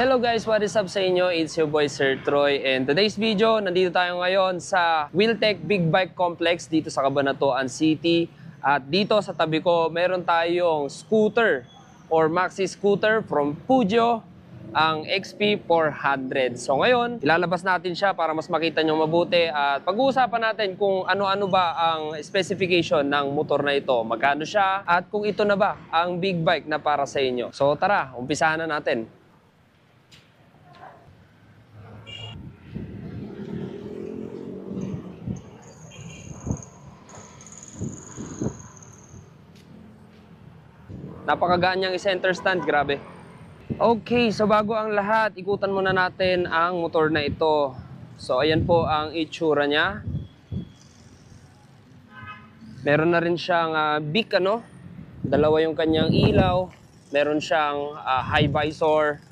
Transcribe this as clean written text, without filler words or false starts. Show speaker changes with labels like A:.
A: Hello guys, what is up sa inyo? It's your boy Sir Troy, and today's video, nandito tayo ngayon sa Wheeltech Big Bike Complex dito sa Cabanatuan City. At dito sa tabi ko, meron tayong scooter or maxi scooter from Pujo, ang XP400. So ngayon, ilalabas natin siya para mas makita nyo mabuti at pag-uusapan natin kung ano-ano ba ang specification ng motor na ito, magkano siya at kung ito na ba ang big bike na para sa inyo. So tara, umpisahan na natin. Napakagaan niyang i-center stand, grabe. Okay, so bago ang lahat, ikutan muna natin ang motor na ito. So ayan po ang itsura niya. Meron na rin siyang beak, dalawa yung kanyang ilaw. Meron siyang high visor.